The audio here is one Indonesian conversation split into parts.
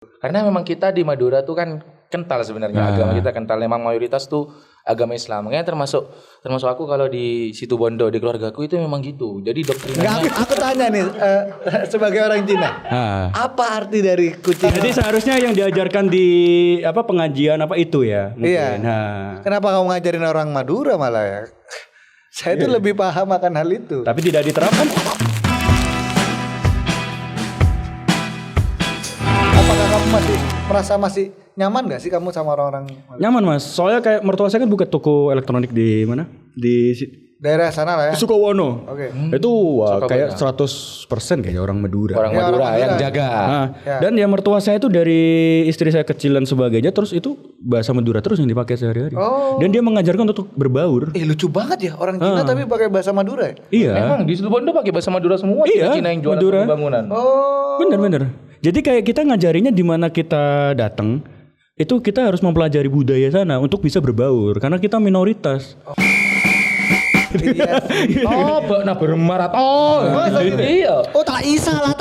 Karena memang kita di Madura tuh kan kental sebenarnya agama kita kental. Memang mayoritas tuh agama Islam. Makanya termasuk aku kalau di situ Bondo di keluargaku itu memang gitu. Jadi doktrinanya. Aku tanya nih sebagai orang Cina. Apa arti dari kucing? Jadi seharusnya yang diajarkan di pengajian itu ya mungkin. Iya. Kenapa kamu ngajarin orang Madura malah ya? Saya tuh lebih paham akan hal itu. Tapi tidak diterapkan. Apakah kamu merasa masih nyaman gak sih kamu sama orang-orang? Nyaman mas, soalnya kayak mertua saya kan buka toko elektronik di mana? Di daerah sana lah ya. Sukowono. Oke. Itu kayak 100% kayaknya orang Madura. Orang Madura yang jaga. Dan ya mertua saya itu dari istri saya kecil dan sebagainya, terus itu bahasa Madura terus yang dipakai sehari-hari. Dan dia mengajarkan untuk berbaur. Lucu banget ya orang Cina tapi pakai bahasa Madura ya? Iya. Emang di situ Bondo pakai bahasa Madura semua. Iya, Cina yang jualan Madura. bangunan. Bener. Jadi kayak kita ngajarinya di mana kita datang, itu kita harus mempelajari budaya sana untuk bisa berbaur karena kita minoritas. Nah bermaraton. Iya. Tak isa lah.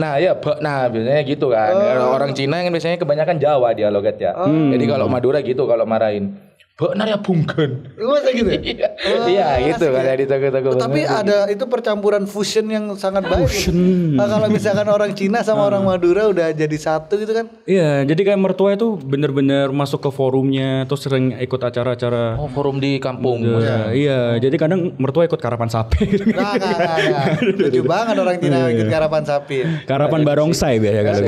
Nah biasanya gitu kan. Orang Cina kan biasanya kebanyakan Jawa dia logatnya. Jadi kalau Madura gitu kalau marahin. Benar ya bungken. Masa gitu? Iya gitu kan di toko-toko. Tapi ada itu percampuran fusion yang sangat baik. Kalau misalkan orang Cina sama orang Madura udah jadi satu gitu kan? Iya, jadi kayak mertua itu bener-bener masuk ke forumnya, terus sering ikut acara-acara. Forum di kampung. Iya, jadi kadang mertua ikut karapan sapi. Nah. Lucu banget orang Cina ikut karapan sapi. Karapan barongsai biasa kalau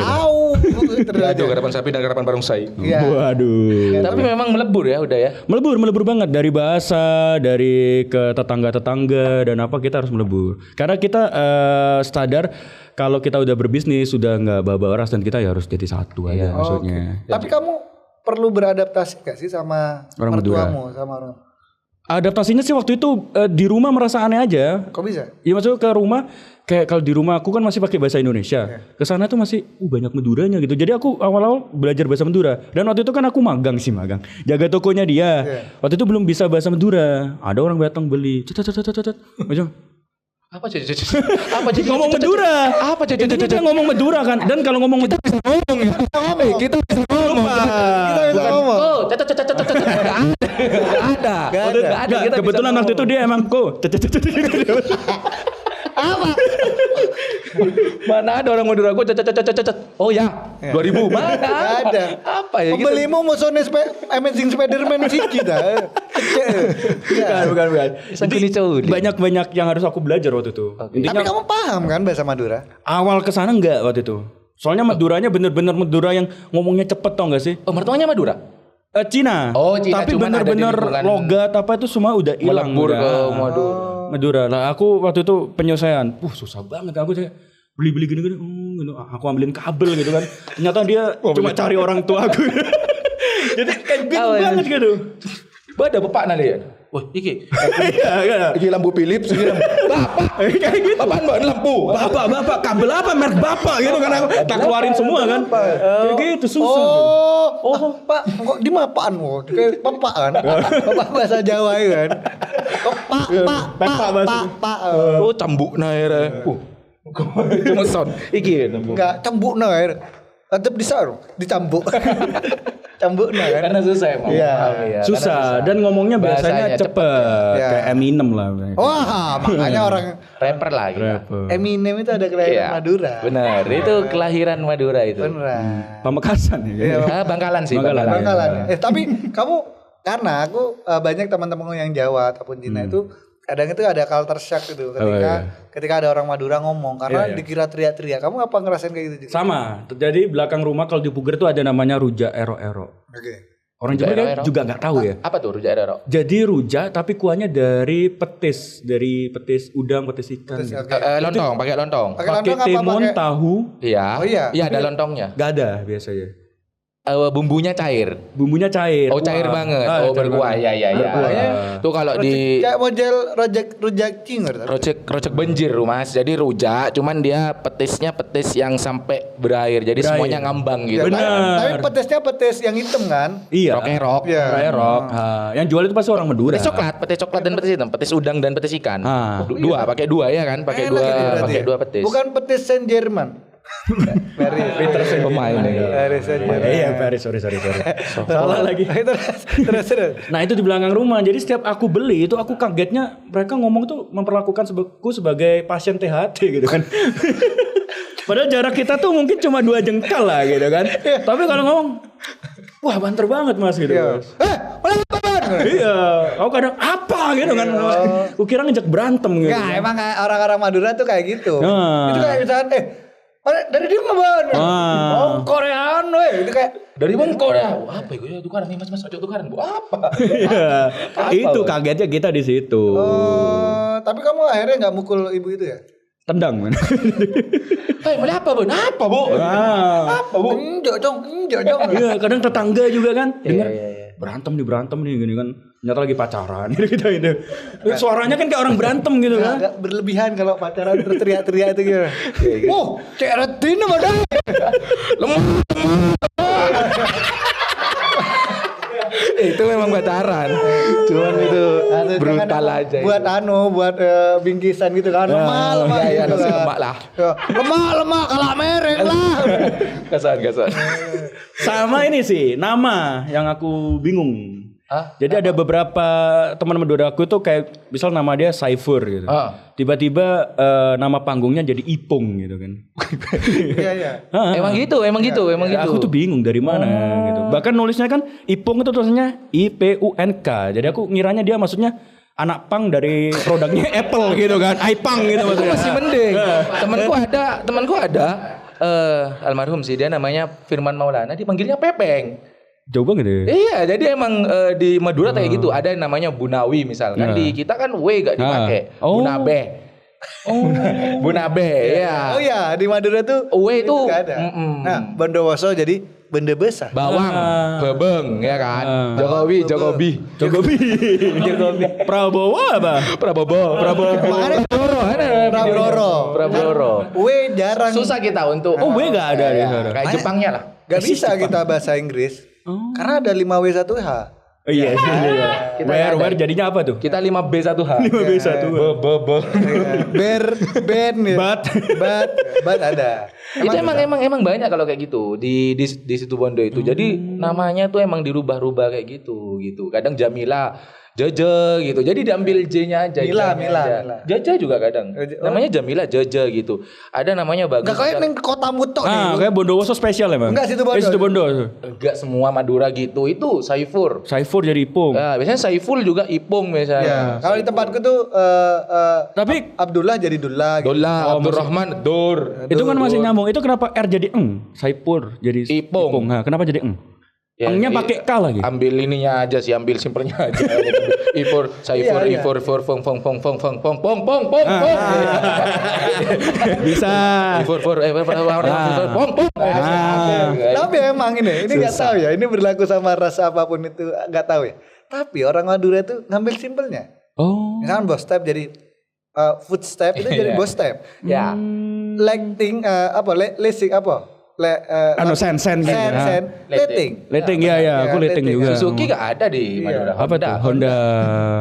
gitu. Itu karapan sapi dan karapan barongsai. Waduh. Tapi memang melebur ya udah ya. Melebur banget dari bahasa, dari ke tetangga-tetangga dan apa kita harus melebur. Karena kita sadar kalau kita udah berbisnis sudah nggak bawa ras dan kita ya harus jadi satu aja maksudnya. Tapi kamu perlu beradaptasi gak sih sama Orang mertuamu sama orang? Adaptasinya sih waktu itu di rumah merasa aneh aja. Kok bisa? Iya maksudnya ke rumah kayak kalau di rumah aku kan masih pakai bahasa Indonesia. Ke sana tuh masih banyak Maduranya gitu. Jadi aku awal-awal belajar bahasa Madura. Dan waktu itu kan aku magang. Jaga tokonya dia. Waktu itu belum bisa bahasa Madura. Ada orang datang beli. Macam Apa jadi ngomong Madura. Apa jadi Dia ngomong Madura kan. Dan kalau ngomong Madura bisa ngomong ya. Kita bisa ngomong. Ada. Kebetulan waktu itu dia emang Apa? Mana ada orang Madura gue oh ya 2000 mana ada. Apa ya gitu. Pembelimu musuhnya Amazing Spider-Man sih kita. Bukan. Jadi banyak yang harus aku belajar waktu itu. Tapi kamu paham kan bahasa Madura? Awal kesana enggak waktu itu. Soalnya Maduranya bener-bener Madura yang ngomongnya cepet tau gak sih? Oh mertuanya Madura? Cina. Cina. Tapi cuman bener-bener logat apa itu semua udah hilang. Melebur ke Madura. Lah aku waktu itu penyelesaian. Susah banget aku saya beli gini. Aku ambilin kabel gitu kan. Ternyata dia cuma cari orang tua aku. Jadi kayak bingung banget gitu. Ada bapak nali ya. Wah, iki. Iya. Iki lampu Philips, iki lampu. Bapak. Kayak gitu. Bapak mbak lampu. Bapak kabel apa merek bapak gitu kan aku tak keluarin semua kan. Kayak gitu susah. Pak, kok di mapaan kok? Kayak bapak kan? Bapak bahasa Jawa kan? Pak. Oh, cambuk nair. Cuma sound. Iki Enggak, cambuk nair. Tetap dicambuk. Cambuk kan? Karena susah emang. Iya. Susah dan ngomongnya biasanya cepet. Kayak Eminem lah. Wah, makanya orang rapper lah gitu. Eminem itu ada kelahiran Madura. Benar, itu kelahiran Madura itu. Benar. Pamekasan ya. Bangkalan sih. Bangkalan. Tapi kamu karena aku banyak teman-temanku yang Jawa ataupun Cina itu kadang itu ada culture shock gitu ketika ada orang Madura ngomong karena dikira teriak-teriak. Kamu apa ngerasain kayak gitu juga? Sama. Jadi belakang rumah kalau di Puger tuh ada namanya rujak ero-ero. Oke. Orang Jawa juga nggak tahu ya. Apa tuh rujak ero? Jadi rujak tapi kuahnya dari petis udang, petis ikan. Lontong, pakai lontong. Pakai timun, tahu. Iya. Oh iya. Iya ada lontongnya. Gak ada biasanya. Bumbunya cair. Cair. Oh cair banget. Berkuah. Iya. Tuh kalau di kayak model rujak cinger. Rojak banjir Mas. Jadi rujak, cuman dia petis yang sampai berair. Jadi semuanya ngambang gitu. Benar. Tapi petesnya petis yang hitam kan? Iya. Rock. Rock. Yang jual itu pasti orang Madura. Petis coklat dan petis hitam, petis udang dan petis ikan. Pakai dua ya kan? Pakai dua petis. Bukan petis Saint Germain. Paris pemain ya. Paris Saint-Germain. Iya, Paris, sorry. Salah lagi. Terus. Nah itu di belakang rumah. Jadi setiap aku beli itu aku kagetnya mereka ngomong tuh memperlakukan aku sebagai pasien THT gitu kan. Padahal jarak kita tuh mungkin cuma 2 jengkal lah gitu kan. Tapi kalau ngomong, wah banter banget mas gitu. Iya, aku kadang apa gitu kan. Aku kira ngejak berantem gitu. Enggak, emang kayak orang-orang Madura tuh kayak gitu. Itu kayak misalkan dari dia mah oh Koreaan weh. Itu kayak Dari mana Korea? Apa ya? Tukaran nih mas ojo tukaran. Bu apa? Iya, itu kagetnya kita di situ. Tapi kamu akhirnya nggak mukul ibu itu ya? Tendang man. Hei, mau apa bu? Apa bu? Apa bu? Enjok dong. Iya, kadang tetangga juga kan. Dengar berantem nih gini kan. Ternyata lagi pacaran gitu. Suaranya kan kayak orang berantem gitu kan. Agak berlebihan kalau pacaran terus teriak-teriak itu gitu. Oh, Cek Retina mana? Itu memang pacaran. Cuman itu brutal aja. Buat bingkisan gitu kan. Lemah Iya, gitu nasi kan. lemak lah. Lemah kalah merek lah. Kesan. Sama ini sih, nama yang aku bingung. Hah? Jadi ada beberapa teman Madura aku tuh kayak misal nama dia Saifur gitu. Tiba-tiba nama panggungnya jadi Ipung gitu kan. Iya. Emang gitu. Aku tuh bingung dari mana gitu. Bahkan nulisnya kan Ipung itu tulisannya IPUNK. Jadi aku ngiranya dia maksudnya anak pang dari produknya Apple gitu kan. iPang gitu maksudnya. Masih mending. Temanku ada almarhum sih, dia namanya Firman Maulana, dipanggilnya Pepeng. Jauh banget ya. Iya, jadi emang di Madura kayak gitu. Ada yang namanya Bunawi misalkan. Di kita kan W gak dipakai. Bunabe. Bunabe, ya. Oh iya, di Madura tuh W itu nggak ada. Nah, Bondowoso jadi benda besar. bawang, bebeng, ya kan. Jokowi. Prabowo apa? Prabowo. Makanya Prabloro. W jarang. Susah kita untuk. Oh, gue enggak ada di sana. Kayak Jepangnya lah. Gak bisa kita bahasa Inggris. Karena ada 5W1H. Oh iya. Where jadinya apa tuh? Kita 5B1H. 5B1H. Ben Bat ada. Itu emang banyak kalau kayak gitu di situ Bondo itu. Jadi namanya tuh emang dirubah-rubah kayak gitu. Kadang Jamila, Jaja gitu. Jadi diambil J-nya aja. Mila. Jaja juga kadang. Namanya Jamila Jaja gitu. Ada namanya bagus. Enggak kayak neng kota mutok Ah, kayak Bondowoso spesial emang. Enggak, situ Bondo. Situ Bondo. Enggak semua Madura gitu. Itu Saifur. Saifur jadi Ipung. Nah, biasanya Saiful juga Ipung misalnya. Ya. Kalau di tempatku tuh Tapi Abdullah jadi Dullah gitu. Dola, Abdurrahman, Dur. itu kan masih nyambung. Itu kenapa R jadi eng? Saifur jadi Ipung. Nah, kenapa jadi eng? Ya, Engnya pakai K lagi. Ambil ininya aja sih, ambil simpelnya aja. Saifur, fong. Bisa. Fong. Tapi emang ini nggak tahu ya. Ini berlaku sama ras apapun itu nggak tahu ya. Tapi orang Madura itu ngambil simpelnya. Oh. Misalkan bos step jadi footstep itu jadi bos step. Ya. Lighting lesing apa? Sen gitu. Lighting. Lighting ya, aku lighting juga. Suzuki gak ada di Madura. Apa tuh?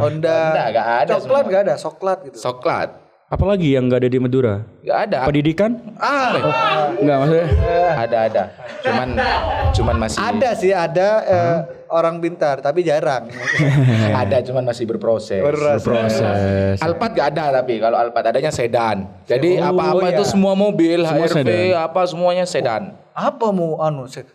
Honda. Gak ada. Coklat gak ada, soklat gitu. Soklat. Apalagi yang nggak ada di Madura? Gak ada. Pendidikan? Nggak maksudnya? Ada. Cuman masih. Ada sih, ada orang pintar tapi jarang. Ada, cuman masih berproses. Proses. Alphard gak ada, tapi kalau Alphard adanya sedan. Jadi apa-apa itu semua mobil, Semua HRV, sedan. apa semuanya sedan. Apa mau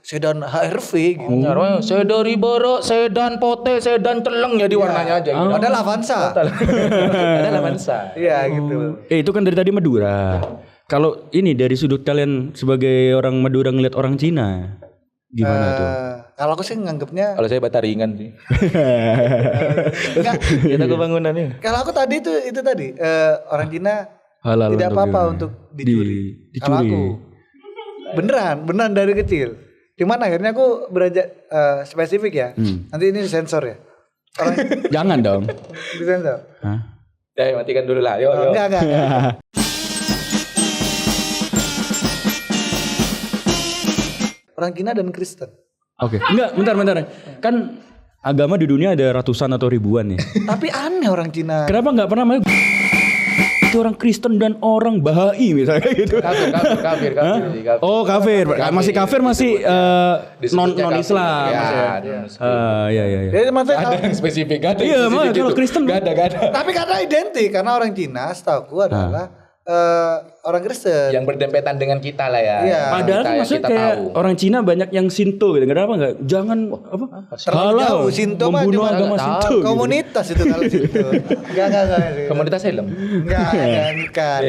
sedan HRV gitu. Sedan Riboro, sedan Pote, sedan Celeng, jadi warnanya aja. Gitu. Padahal Avanza. Ada Avanza. Iya gitu. Itu kan dari tadi Madura. Kalau ini dari sudut kalian sebagai orang Madura ngeliat orang Cina, gimana tuh? Kalau aku sih nganggapnya Kalau saya Bataringan sih. Kita kebangunannya. kalau aku tadi itu tadi orang Cina Halal tidak untuk apa-apa dia. untuk dicuri. Kalau Dicuri. aku beneran dari kecil. Cuman akhirnya aku beranjak spesifik ya. Nanti ini disensor ya. Orang Jangan dong. disensor. Hah? Ya, matikan dulu lah. Yuk. Enggak. Orang Cina dan Kristen. Oke. Enggak, bentar. Kan agama di dunia ada ratusan atau ribuan ya. Tapi aneh orang Cina. Kenapa nggak pernah nanti orang Kristen dan orang Bahai misalnya gitu. Kafir. Oh kafir, masih kafir masih non Islam. Ya. Jadi maksudnya Ada yang spesifik, ada Iya, yang spesifik makanya kalau gitu. Kristen Gak ada. tapi karena identik karena orang Cina setahu adalah orang Kristen. Yang berdempetan dengan kita lah ya. Iya. Padahal kan maksudnya kayak orang Cina banyak yang Sinto gitu. Kenapa enggak? Jangan apa? Terlalu jauh. Sinto mah membunuh di agama mana? Sinto. Gitu. Komunitas itu kalau Sinto. Enggak. Komunitas helm. Enggak, bukan.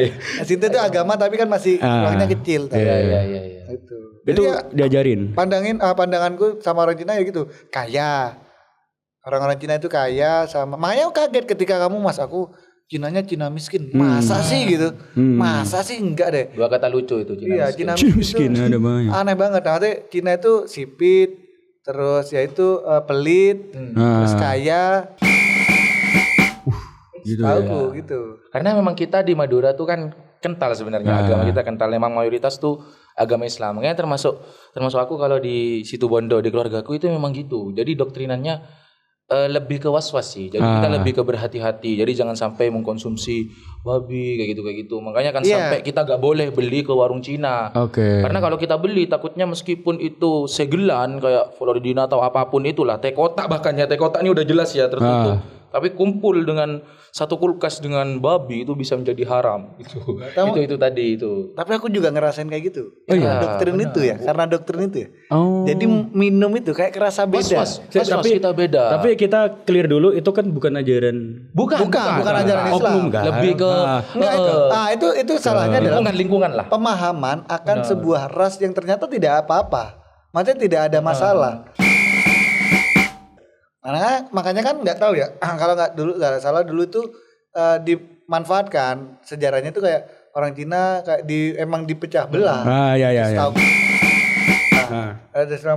Sinto itu agama tapi kan masih ruangnya kecil. Iya. Itu. Itu Jadi ya, diajarin. pandanganku sama orang Cina ya gitu, kaya. Orang-orang Cina itu kaya sama. Makanya aku kaget ketika kamu Mas aku Cinanya Cina miskin. Masa sih gitu? Masa sih enggak deh. Dua kata lucu itu Cina Iya, miskin. Cina Cina miskin miskin ada banyak. aneh banget. Nanti Cina itu sipit, terus ya itu pelit, terus kaya. Gitu Tahu gitu. Karena memang kita di Madura tuh kan kental sebenarnya, agama kita kental. Memang mayoritas tuh agama Islam. Makanya termasuk aku kalau di situ Bondo, di keluargaku itu memang gitu. Jadi doktrinannya lebih ke was-was sih. Jadi kita lebih ke berhati-hati. Jadi jangan sampai mengkonsumsi babi kayak gitu. Makanya kan sampai kita gak boleh beli ke warung Cina. Oke. Karena kalau kita beli takutnya meskipun itu segelan kayak Floridina atau apapun itulah, teh kotak bahkan ya, teh kotak ini udah jelas ya tertutup. Tapi kumpul dengan satu kulkas dengan babi itu bisa menjadi haram itu tadi itu. Tapi aku juga ngerasain kayak gitu. Oh iya. Doktrin itu ya, karena doktrin itu ya. Oh. Jadi minum itu kayak kerasa beda. Was kita beda. Tapi kita clear dulu itu kan bukan ajaran bukan ajaran Islam. oknum kan. Lebih ke Enggak itu salahnya adalah lingkungan lah. pemahaman akan sebuah ras yang ternyata tidak apa-apa. Maksudnya tidak ada masalah. Makanya kan nggak tahu ya. Kalau nggak salah dulu itu dimanfaatkan sejarahnya itu kayak orang Cina kayak emang dipecah belah. Iya.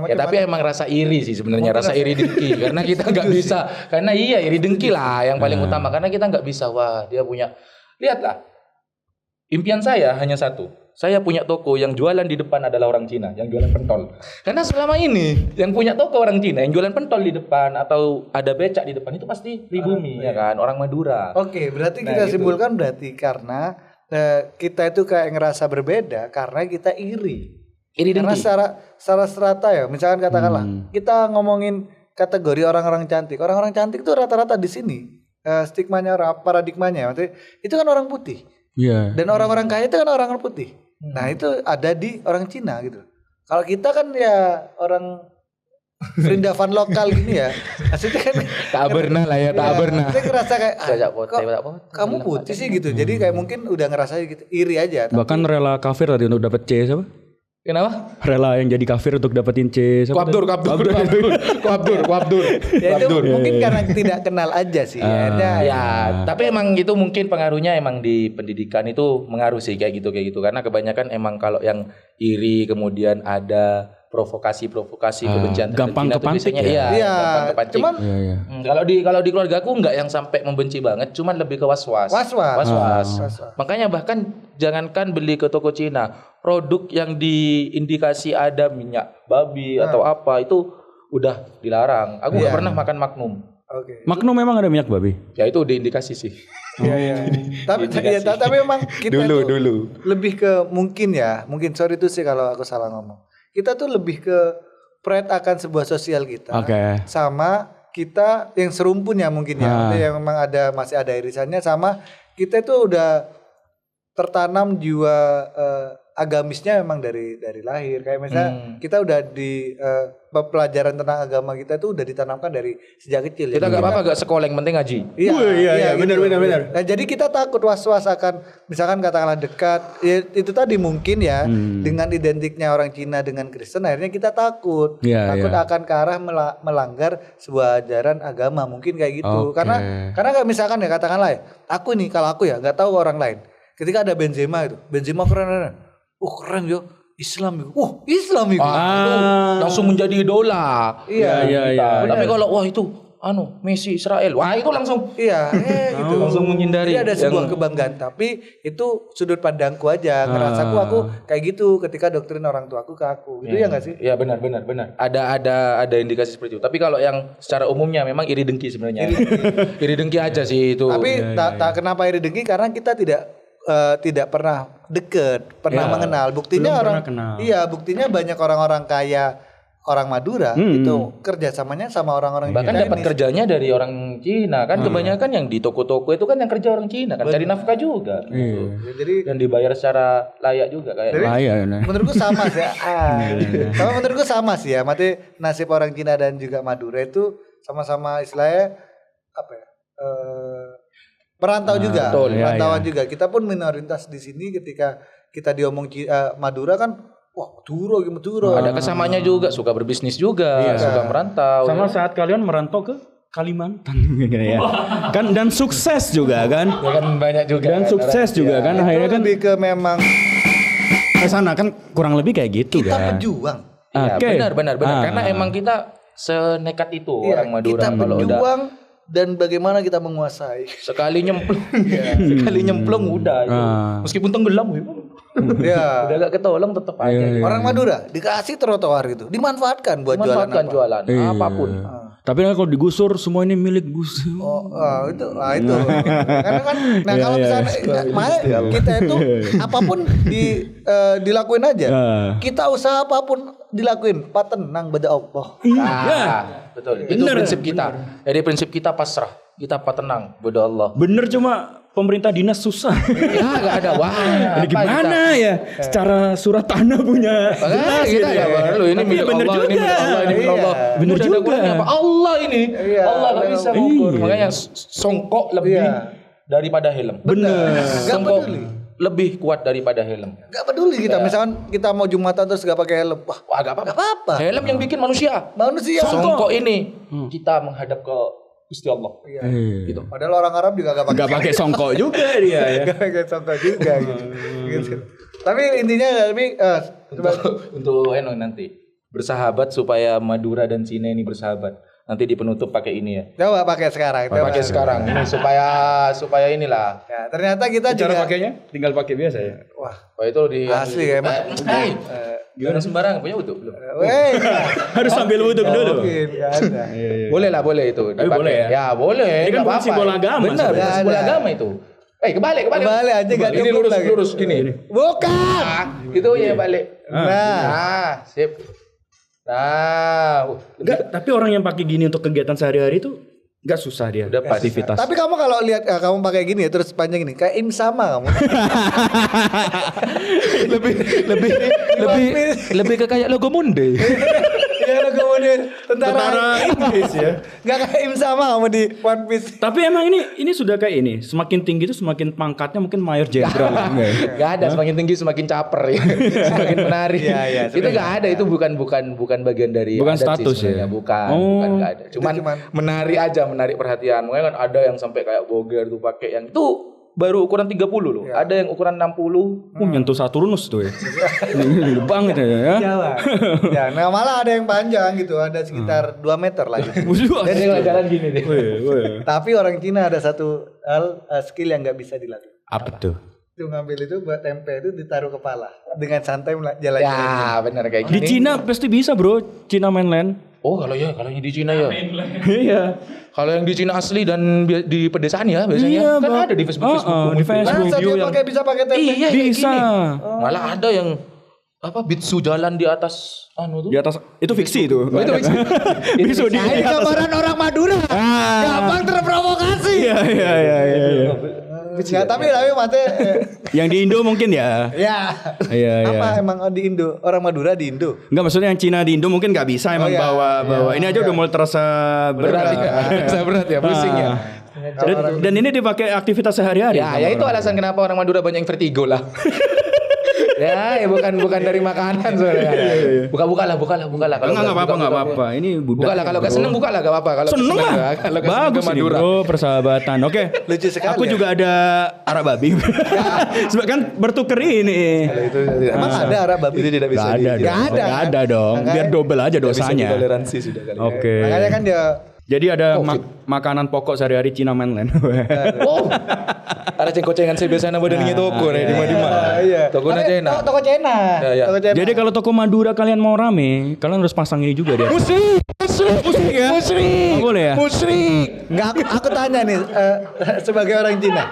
Ya tapi emang rasa iri sih sebenarnya, rasa iri dengki karena kita nggak bisa, karena iri dengki lah yang paling utama, karena kita nggak bisa. Wah dia punya, lihatlah, impian saya hanya satu, saya punya toko yang jualan di depan adalah orang Cina yang jualan pentol. Karena selama ini yang punya toko orang Cina yang jualan pentol di depan atau ada becak di depan itu pasti pribumi ya kan, orang Madura. Oke, berarti kita simpulkan berarti karena kita itu kayak ngerasa berbeda karena kita iri. Karena secara strata ya, misalkan katakanlah kita ngomongin kategori orang-orang cantik. Orang-orang cantik itu rata-rata di sini stigmanya, paradigmanya, maksudnya itu kan orang putih. Iya. Dan orang-orang kaya itu kan orang putih. Nah itu ada di orang Cina gitu. Kalau kita kan ya orang Vrindavan lokal gini ya. Maksudnya kan tak pernah lah ya, tak pernah. Saya ngerasa kayak Kok kamu putih sih gitu. Jadi kayak mungkin udah ngerasa gitu iri aja. Bahkan rela kafir tadi untuk dapat C siapa? Kenapa? Rela yang jadi kafir untuk dapetin C siapa? Kuabdur. Ya itu mungkin karena tidak kenal aja sih. Ya, tapi emang itu mungkin pengaruhnya emang di pendidikan itu mengaruh sih kayak gitu. Karena kebanyakan emang kalau yang iri kemudian ada provokasi kebencian gampang kepantik ya. Iya, gampang kepancing. Cuman kalau di keluargaku enggak yang sampai membenci banget, cuman lebih ke was-was. Makanya bahkan jangankan beli ke toko Cina, produk yang diindikasi ada minyak babi atau apa itu udah dilarang. Aku enggak pernah makan Magnum. Oke. Magnum memang ada minyak babi. Ya itu diindikasi sih. Iya. Tapi memang kita dulu lebih ke mungkin sorry itu sih kalau aku salah ngomong. Kita tuh lebih ke pride akan sebuah sosial kita. Sama kita yang serumpun ya mungkin ya. Yang memang masih ada irisannya, sama kita itu udah tertanam jiwa agamisnya memang dari lahir. Kayak misalnya kita udah di pelajaran tentang agama kita itu udah ditanamkan dari sejak kecil. Kita enggak apa-apa, enggak sekolah, yang penting ngaji. Iya, benar. Nah, jadi kita takut was-was akan misalkan katakanlah dekat ya, itu tadi mungkin ya dengan identiknya orang Cina dengan Kristen, akhirnya kita takut akan ke arah melanggar sebuah ajaran agama, mungkin kayak gitu. Karena kayak misalkan ya katakanlah ya, kalau aku ya nggak tahu orang lain. Ketika ada Benzema keren. Keren yo. Islam itu. Islam itu. Langsung menjadi idola. Iya. Tapi kalau itu Messi Israel. Wah, itu langsung gitu. Langsung menghindari. Jadi ada sebuah kebanggaan, tapi itu sudut pandangku aja. Ngerasaku aku kayak gitu ketika doktrin orang tuaku ke aku. Itu ya enggak sih? Iya, benar. Ada indikasi seperti itu. Tapi kalau yang secara umumnya memang iri dengki sebenarnya. Iri dengki aja sih itu. Tapi tak kenapa iri dengki, karena kita tidak tidak pernah deket, pernah mengenal. Buktinya belum pernah kenal. buktinya banyak orang-orang kaya orang Madura itu kerjasamanya sama orang-orang Bahkan Chinese. dapat kerjanya dari orang Cina kan, kebanyakan yang di toko-toko itu kan yang kerja orang Cina kan, cari nafkah juga. Iya. Jadi Dan dibayar secara layak juga kayak. menurutku sama sih. Tapi menurutku sama sih ya. Mati nasib orang Cina dan juga Madura itu sama-sama istilahnya apa ya? Perantau juga, betul, perantauan juga. Kita pun minoritas di sini ketika kita diomong Madura kan, wah Madura. Ada kesamanya juga, suka berbisnis juga, suka merantau. Sama saat kalian merantau ke Kalimantan gitu ya. Kan dan sukses juga kan. Ya kan banyak juga. Dan sukses juga kan. Akhirnya kan lebih ke memang ke sana kan kurang lebih kayak gitu kita kan. pejuang. Iya, Oke. benar. Karena emang kita senekat itu orang Madura Kita kalau udah pejuang dan bagaimana kita menguasai. sekali nyemplung udah itu. Meskipun tenggelam Ya. udah gak ketolong tetap aja. Orang Madura dikasih trotoar gitu, dimanfaatkan buat Manfaatkan jualan apa. jualan apapun. Tapi kan kalau digusur semua ini milik Gus. Itu. Karena kan kalau misalnya makanya kita itu apapun dilakuin aja. Kita usaha apapun dilakuin, tenang pada Allah. Betul. Itu prinsip kita. Jadi prinsip kita pasrah. Kita tenang pada Allah. Bener, cuma pemerintah dinas susah. Ya enggak ada. Wah, Jadi gimana ya? Secara surat tanah punya jelas kita gitu ya. Lu ini Tapi milik bener Allah, juga. ini milik Allah, ini milik Allah. Bener Udah ada juga. ukurannya apa? Allah ini. Allah enggak bisa mengukur. Iya. Makanya songkok lebih daripada helm. Bener. Songkok lebih kuat daripada helm. Gak peduli kita, misalkan kita mau Jumatan terus gak pakai helm, Wah, enggak gak apa-apa. Helm yang bikin manusia. Manusia. Songkok ini kita menghadap ke Gusti Allah. Gitu. Padahal orang Arab juga gak pakai. Gak pakai songkok juga dia ya. Gak pakai contoh juga gitu. Tapi intinya Untuk nanti bersahabat supaya Madura dan Cina ini bersahabat. Nanti di penutup pakai ini ya. coba pakai sekarang. Pakai sekarang ini supaya inilah. Ya, ternyata kita juga pakainya tinggal pakai biasa ya. wah, itu di asli ya, Mas. Gimana sembarang punya wudhu belum? weh, Harus sambil wudhu dulu. mungkin gak ada. Boleh itu. dipakai. boleh ya? Ya boleh. Ini kan nggak bukan apa-apa. simbol agama Benar, sebenarnya. bukan simbol Ada. agama itu. Kebalik. Kebalik aja, gak Ini cukup lagi. lurus gini. Bukan. Gitu ya balik. Nah, Sip. Nah, Enggak, tapi orang yang pakai gini untuk kegiatan sehari-hari itu enggak susah dia. Udah pas. Aktivitas. tapi kamu kalau lihat kamu pakai gini ya terus panjang ini kayak im sama kamu. lebih ke kayak logo Monde. Ya lo kemudian Tentara Inggris ya. Gak kayak im sama kamu di One Piece. Tapi emang ini sudah kayak ini. Semakin tinggi itu semakin pangkatnya mungkin mayor jenderal. Gak ada, semakin tinggi semakin caper ya. Semakin menarik. Iya, itu gak ada, itu bukan bagian dari Bukan adat status sih sebenarnya. ya? Bukan gak ada. Cuman cuman menarik perhatian. Makanya kan ada yang sampai kayak boger tuh pakai yang itu baru ukuran 30 loh. Ada yang ukuran 60. Nyentuh Saturnus tuh ya. Ini banget ya. ya, nah malah ada yang panjang gitu, ada sekitar 2 meter lah gitu. Dan dia jalan gini deh. Tapi orang Cina ada satu hal skill yang nggak bisa dilatih. Apa tuh? Itu ngambil itu buat tempe itu ditaruh kepala dengan santai jalan-jalan. Ya benar kayak Di gini. Cina pasti bisa bro. Cina mainland. Oh kalau yang di Cina ya. Iya. Kalau yang di Cina asli dan di pedesaan ya biasanya Iya, kan Bang. ada di Facebook. Di Facebook Masa view dia yang bisa pakai tempe? Iya, kayak bisa. gini. Malah ada yang bitsu jalan di atas tuh. Di atas itu fiksi itu. Itu fiksi. Bisu di Nah, ini gambaran orang Madura. Gampang terprovokasi. Iya. Ya, tapi mate Yang di Indo mungkin ya. ya. Iya. Apa emang di Indo? Orang Madura di Indo? Enggak, maksudnya yang Cina di Indo mungkin nggak bisa emang iya. bawa. Ini aja udah mulai terasa berat. Berat ya, pusing ya. Dan ini dipakai aktivitas sehari-hari. Ya itu alasan kenapa orang Madura banyak yang vertigo lah. Ya bukan dari makanan sebenarnya. Buka lah. Enggak apa-apa. Ini budak. Buka lah kalau gak seneng buka lah gak apa-apa. Kalau Seneng lah. Kalau Bagus nih bro, persahabatan. Oke. Lucu sekali. Aku juga ada arah babi. Sebab kan bertuker ini. Emang ada Arab babi? Itu tidak bisa. Gak ada dong. Biar double aja dosanya. Toleransi sudah kali. Oke. Makanya kan dia Jadi ada makanan pokok sehari-hari Cina mainland. Oh. Ada cengkocengan saya biasanya badannya toko nih di mana. iya. Toko Cina. Toko Cina. Ya. Toko Cina. Jadi kalau toko Madura kalian mau rame, kalian harus pasang ini juga dia. Musik. Musyrik ya? Musyrik. Nggak boleh ya? Musyrik. Enggak, aku tanya nih sebagai orang Cina.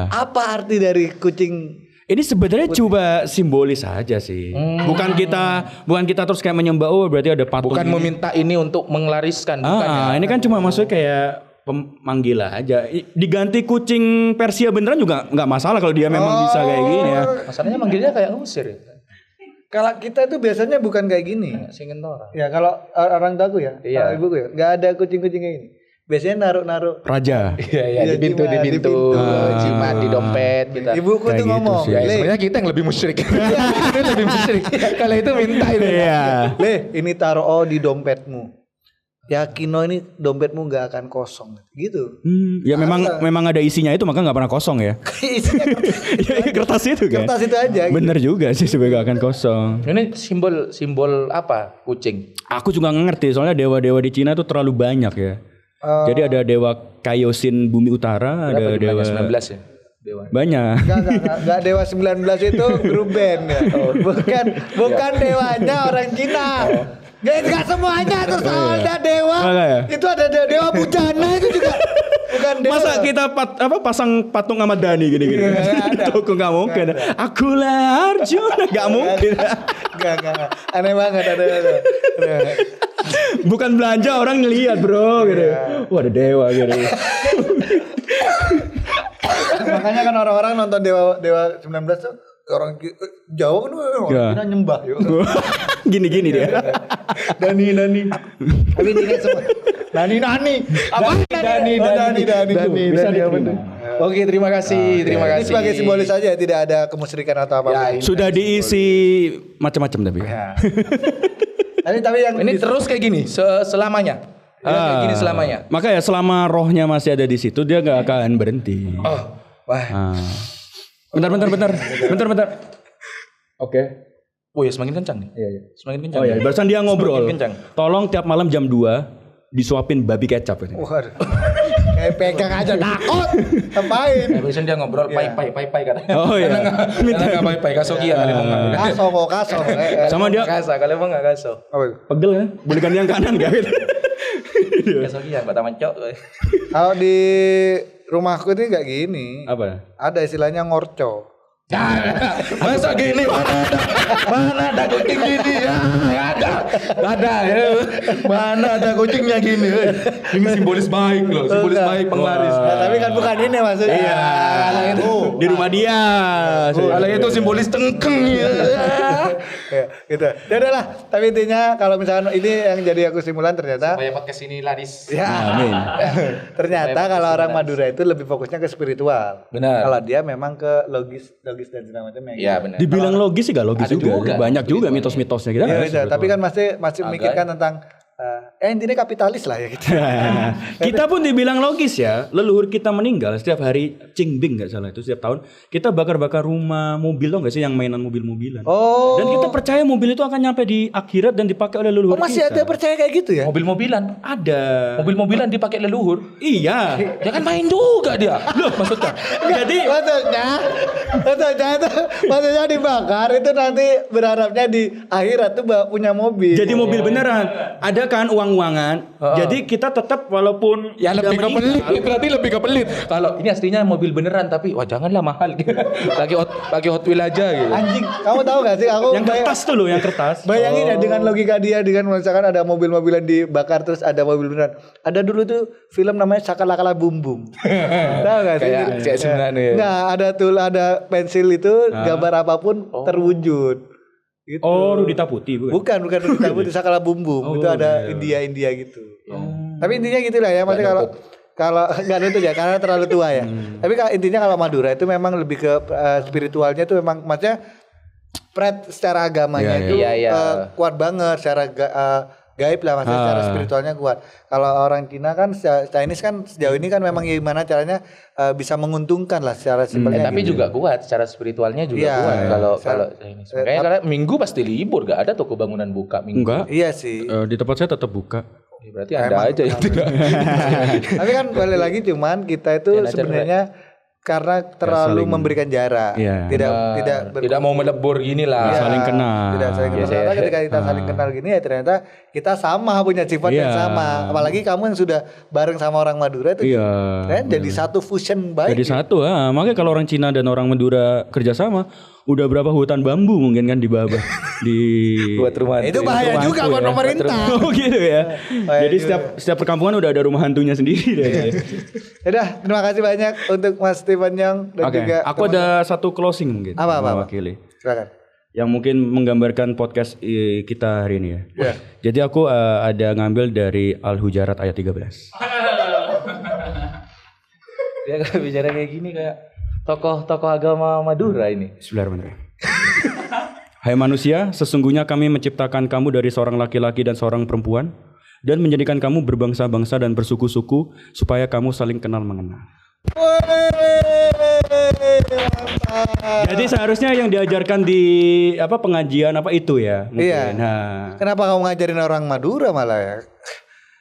Apa arti dari kucing? Ini sebenarnya coba simbolis aja sih. Bukan kita terus kayak menyembah berarti ada patung. Bukan ini. meminta ini untuk menglariskan, bukan ya? Ini kan cuma maksudnya kayak pemanggilan aja. Diganti kucing Persia beneran juga nggak masalah kalau dia memang bisa kayak gini ya. Masalahnya manggilnya kayak ngusir ya. Kalau kita itu biasanya bukan kayak gini. Singin orang. Ya kalau orang tahu ya, Iya. kalau ibuku ya, nggak ada kucing-kucing kayak gini. Biasanya naruh Raja. Iya, Iya, di pintu, jimat, di di pintu, pintu. jimat di dompet kita. Ibuku Kayak tuh gitu ngomong, sih. Ya, Le, sebenarnya kita yang lebih musyrik. Kita lebih musyrik. Kalau itu minta itu. Iya. Le, ini taruh di dompetmu. Yakino ini dompetmu nggak akan kosong, gitu. Ya memang ada isinya itu maka nggak pernah kosong ya. Isinya Kertas itu kan. kertas itu aja. Gitu. Bener juga sih sebenarnya nggak akan kosong. Ini simbol apa kucing? Aku juga nggak ngerti soalnya dewa-dewa di Cina tuh terlalu banyak ya. Jadi ada dewa Kaiosin Bumi Utara, ada dewa 19 ya? Dewa. banyak. Enggak Dewa 19 itu grup band ya. Bukan dewanya orang Cina. Enggak semuanya tuh ada dewa. Makanya. Itu ada dewa bujana itu juga. Bukan dewa. Masa kita pasang patung Ahmad Dhani gini-gini? Itu kok nggak mungkin. Akulah Arjuna, nggak mungkin. Enggak. Aneh banget ada. Bukan belanja orang ngelihat bro gitu. Wah ada dewa gitu. Makanya kan orang-orang nonton Dewa 19 tuh orang Jawa kan orang Cina nyembah yuk. Gini-gini dia. Dani. Tapi ini semua. Dani. Apa? Dani. Bisa diterima. Oke, terima kasih. Terima Ini kasih. sebagai simbolis saja, tidak ada kemusyrikan atau apa. Ya, Ya, ini Sudah diisi macam-macam tapi. tapi yang ini terus kayak gini selamanya. Kayak gini selamanya. Makanya selama rohnya masih ada di situ dia nggak akan berhenti. Oh, wah. Bentar. Oke. Oh ya, semakin kencang nih. Iya. Semakin kencang. Oh ya, barusan dia ngobrol. Semakin kencang. Tolong tiap malam jam 2 disuapin babi kecap ini. waduh. Kayak pegang aja takut. Ngapain? Barusan dia ngobrol pai katanya. Oh iya. Minta enggak pai kasokia kali mau enggak. Kaso. Sama dia Kasa kalau mau enggak kaso. Apa itu? pegel kan? Boleh ganti yang kanan gak gitu. Kasokia kok taman cok. Kalau di rumahku ini nggak gini. Apa? Ada istilahnya ngorco. Masa gini mana ada kucing gini ya? Nggak ada ya. Mana ada kucingnya gini? Ini simbolis baik loh, simbolis baik penglaris. Nah, tapi kan bukan ini maksudnya. Iya. Kalau itu Di rumah dia. Kalau itu simbolis tengkeng ya. ya, gitu. Ya udahlah, tapi intinya kalau misalkan ini yang jadi aku simulan ternyata Supaya podcast ini laris. ya. Amin. Ternyata kalau orang Madura itu lebih fokusnya ke spiritual. Benar. Kalau dia memang ke logis dan segala macamnya. Iya benar. Dibilang logis sih gak logis Ada juga. Banyak juga mitos-mitosnya kita. Iya, nggak iya, sebut tapi bahwa- kan masih memikirkan tentang intinya kapitalis lah ya gitu. Kita pun dibilang logis ya. Leluhur kita meninggal setiap hari Qingming nggak salah itu setiap tahun kita bakar-bakar rumah, mobil tau nggak sih yang mainan mobil-mobilan. Oh. Dan kita percaya mobil itu akan nyampe di akhirat dan dipakai oleh leluhur masih kita. ada percaya kayak gitu ya? Mobil-mobilan. Ada. Mobil-mobilan dipakai leluhur. Iya. Dia kan main juga dia. Loh, maksudnya. Jadi maksudnya dibakar itu nanti berharapnya di akhirat tuh punya mobil. jadi mobil beneran. Ada kan uang-uangan. Jadi kita tetap walaupun Ya sudah lebih ke meninggal, pelit, berarti lebih ke pelit. Kalau ini aslinya mobil beneran tapi wah janganlah mahal. Pakai Hot Wheel aja gitu. Anjing, kamu tahu gak sih aku yang kertas tuh loh, yang kertas. bayangin ya dengan logika dia dengan misalkan ada mobil-mobilan dibakar terus ada mobil beneran. Ada dulu tuh film namanya Sakalakala Bum Bum. Tahu gak sih? Kayak sebenarnya. Nah, ada pensil itu gambar apapun terwujud. Gitu. Oh, Rudita Putih bukan? Bukan Rambut Sakala Bum Bum. Itu ada India gitu. Tapi intinya gitulah ya, maksudnya kalau nggak nuntut ya karena terlalu tua ya. Tapi intinya kalau Madura itu memang lebih ke spiritualnya itu memang maksudnya secara agamanya itu kuat banget, secara gaib lah maksudnya secara spiritualnya kuat. Kalau orang Cina kan Chinese kan sejauh ini kan memang gimana caranya bisa menguntungkan lah secara simpelnya. Tapi juga kuat secara spiritualnya juga Iya, kuat kalau ini. Makanya karena Minggu pasti libur, gak ada toko bangunan buka Minggu. Enggak. Iya sih. Di tempat saya tetap buka. Ya, berarti Anda aja yang tidak. Tapi kan balik lagi cuman kita itu sebenarnya karena terlalu memberikan jarak. Iya. Tidak mau melebur gini lah. Iya, saling kenal. Tidak saling kenal. Ternyata ketika kita saling kenal gini ya ternyata kita sama punya sifat yang sama. Apalagi kamu yang sudah bareng sama orang Madura itu. Iya. Kan jadi satu fusion baik. Jadi satu, makanya kalau orang Cina dan orang Madura kerjasama, udah berapa hutan bambu mungkin kan dibabah di Buat rumah. Itu bahaya juga buat pemerintah. Oh gitu ya. Jadi setiap perkampungan udah ada rumah hantunya sendiri deh. Yaudah, terima kasih banyak untuk Mas Steven Yang dan Oke, juga aku ada satu closing mungkin. Apa? Mewakili. Silakan. Yang mungkin menggambarkan podcast kita hari ini ya. Ya. Jadi aku ada ngambil dari Al-Hujarat ayat 13. Dia kalau bicara kayak gini kayak tokoh-tokoh agama Madura ini. Bismillahirrahmanirrahim. Hai manusia, sesungguhnya kami menciptakan kamu dari seorang laki-laki dan seorang perempuan dan menjadikan kamu berbangsa-bangsa dan bersuku-suku supaya kamu saling kenal mengenal. Jadi seharusnya yang diajarkan di pengajian itu ya mungkin. Iya. Nah, Kenapa kamu ngajarin orang Madura malah ya?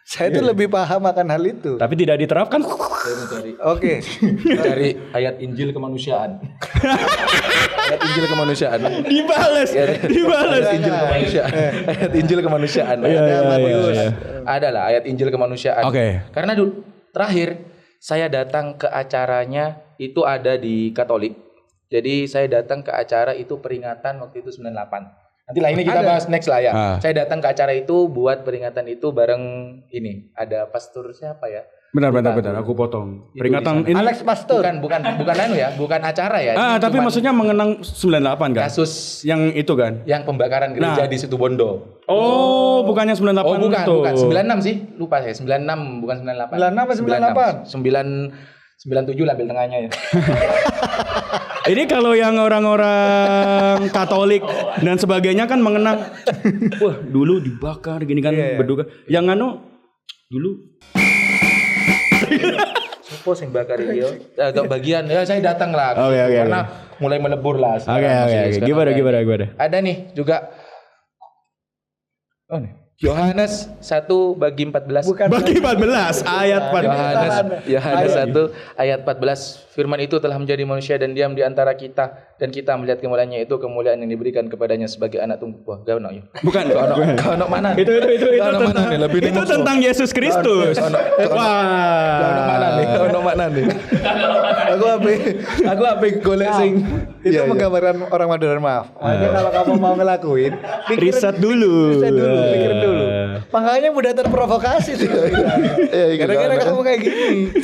Saya itu lebih paham akan hal itu. tapi tidak diterapkan. Oke. Dari ayat Injil kemanusiaan. Ayat Injil kemanusiaan. Dibales. Ayat Injil kemanusiaan. Ayat Injil kemanusiaan. Adalah ayat Injil kemanusiaan. Oke. Karena dulu terakhir saya datang ke acaranya itu ada di Katolik. Jadi saya datang ke acara itu peringatan waktu itu 98. Nanti lah ini kita bahas next lah ya. Saya datang ke acara itu buat peringatan itu bareng ini. Ada pastor siapa ya? Bentar, aku potong. Peringatan ini. Alex Pastor. Bukan anu ya, bukan acara ya. Ini Tapi cuman maksudnya mengenang 98 kan? kasus Yang itu kan? yang pembakaran gereja di Situbondo. Oh, bukannya 98 Oh, bukan, itu. bukan 96 sih. Lupa saya. 96 bukan 98. 96 apa 97 lah ambil tengahnya ya. Ini kalau yang orang-orang Katolik dan sebagainya kan mengenang, wah dulu dibakar gini kan berduka. Yang dulu. Sopo sing bakar dia. Agak bagian ya saya datang lah. Oke. Karena mulai melebur lah. Oke. Gimana? Ada nih juga. Oh nih. Yohanes 1 bagi 14. Bagi 14 ayat 14. Yohanes 1 ayat 14. Firman itu telah menjadi manusia dan diam di antara kita dan kita melihat kemuliaannya itu kemuliaan yang diberikan kepadanya sebagai anak tunggu. Wah, gak ono ya. Bukan. Kau ono mana? Itu tentang Yesus Kristus. Wah. Kau ono mana nih? Aku apa golek sing itu menggambarkan orang Madura, maaf. Makanya kalau kamu mau ngelakuin, riset dulu. Pikirin dulu. Makanya mudah terprovokasi sih. Gara-gara kamu kayak gini.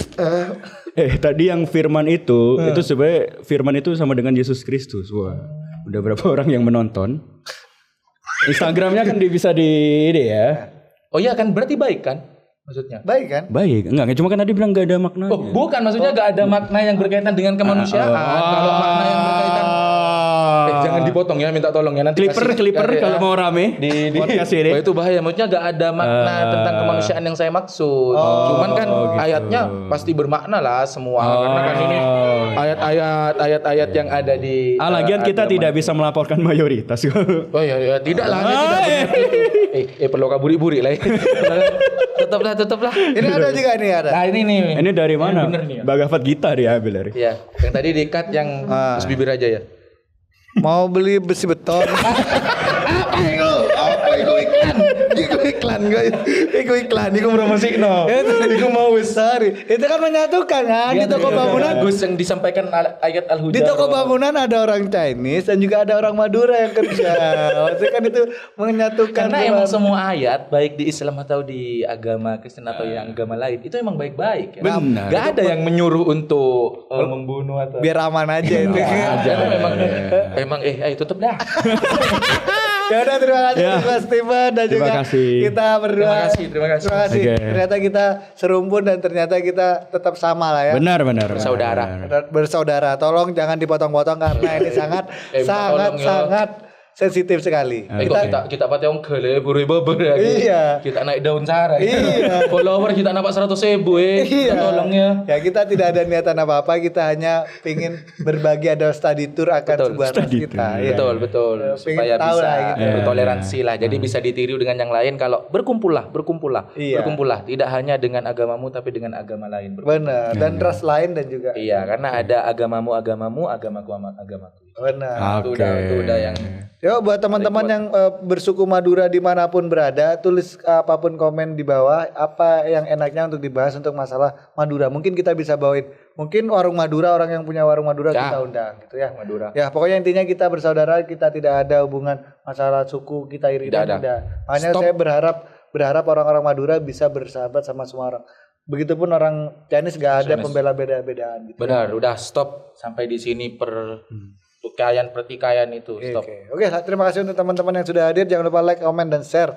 Tadi yang firman itu sebenarnya firman itu sama dengan Yesus Kristus. Wah, udah berapa orang yang menonton? Instagramnya kan bisa di ini ya. Oh iya kan berarti baik kan? Maksudnya? Baik kan? Baik, enggak cuma kan tadi bilang gak ada maknanya. Oh, bukan maksudnya gak ada makna yang berkaitan dengan kemanusiaan. Kalau makna yang berkaitan jangan dipotong ya, minta tolong ya nanti Clipper kalau mau rame di podcast ini. Oh, itu bahaya, maksudnya gak ada makna tentang kemanusiaan yang saya maksud. Cuman kan gitu. ayatnya pasti bermakna lah semua karena kan ini ayat-ayat yang ada di lagian kita tidak bisa melaporkan mayoritas. Oh ya tidak lah, tidak perlu kaburi-buri lah. Tetaplah. Ini ada juga nih ada. Nah ini nih. Ini dari mana? Bener nih ya. Bhagavad Gita diambil dari. Iya, yang tadi di-cut yang Gus Bibir aja ya. Mau beli besi beton. Apa itu iklan? Iku iklan, iku promosikno. Iku mau Sorry, itu kan menyatukan kan di toko bangunan. Gus yang disampaikan ayat Al-Hujar. Di toko bangunan ada orang Chinese dan juga ada orang Madura yang kerja. Maksudnya kan itu menyatukan. Karena emang semua ayat baik di Islam atau di agama Kristen atau yang agama lain itu emang baik-baik. Ya. Benar. Gak ada yang menyuruh untuk membunuh atau biar aman aja itu. Emang ayo tutup dah. Ya udah terima kasih Mas Steven dan juga kita berdua. Terima kasih. Okay. Ternyata kita serumpun dan ternyata kita tetap sama lah ya. Benar. Bersaudara. Bersaudara. Tolong jangan dipotong-potong karena ini sangat sensitif sekali. Kita pakai ongkel ya, buru-buru ya. Iya. Kita naik daun cara. Iya. Follower kita nampak 100.000 Iya. Tolongnya. Ya kita tidak ada niatan apa-apa, kita hanya ingin berbagi ada study tour akan sebuah ras kita. Ya. Betul. Supaya tahu bisa lah gitu. bertoleransi lah. Jadi bisa ditiru dengan yang lain kalau berkumpul lah. Iya. Berkumpul lah. Tidak hanya dengan agamamu tapi dengan agama lain. Benar. Dan ras lain dan juga. Iya, karena ada agamamu, agamaku. Benar. Itu udah yang Yo buat teman-teman yang bersuku Madura dimanapun berada, tulis apapun komen di bawah apa yang enaknya untuk dibahas untuk masalah Madura. Mungkin kita bisa bawain, mungkin warung Madura, orang yang punya warung Madura kita undang gitu ya. Madura. Ya pokoknya intinya kita bersaudara, kita tidak ada hubungan masalah suku kita iri dan tidak. Hanya saya berharap orang-orang Madura bisa bersahabat sama semua orang. Begitupun orang Chinese gak ada pembela beda-bedaan gitu. Benar, udah stop sampai di sini pertikaian itu stop. Oke, terima kasih untuk teman-teman yang sudah hadir. Jangan lupa like, comment dan share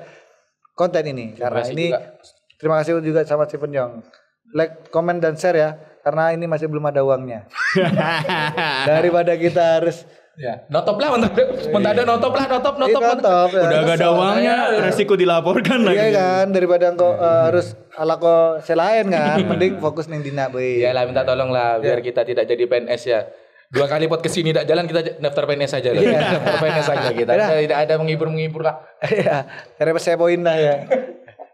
konten ini. Karena ini terima kasih juga sama Stephen Yong. Like, comment dan share ya. Karena ini masih belum ada uangnya. Daripada kita harus Notop lah, notop. Udah gak ada uangnya, resiko dilaporkan lagi. Iya kan, daripada engkau harus ala ko selain kan, mending fokus ning dina bae. Ya lah, minta tolong lah biar kita tidak jadi PNS ya. 2 kali podcast ini tidak jalan, kita daftar PNS saja lah. Daftar PNS saja kita. Tidak ada menghibur lah. Iya, karena saya poin lah ya.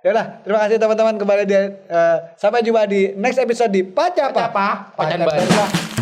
Ya udah, terima kasih teman-teman, kembali di sampai jumpa di next episode di Pacapa. Pacan Baru.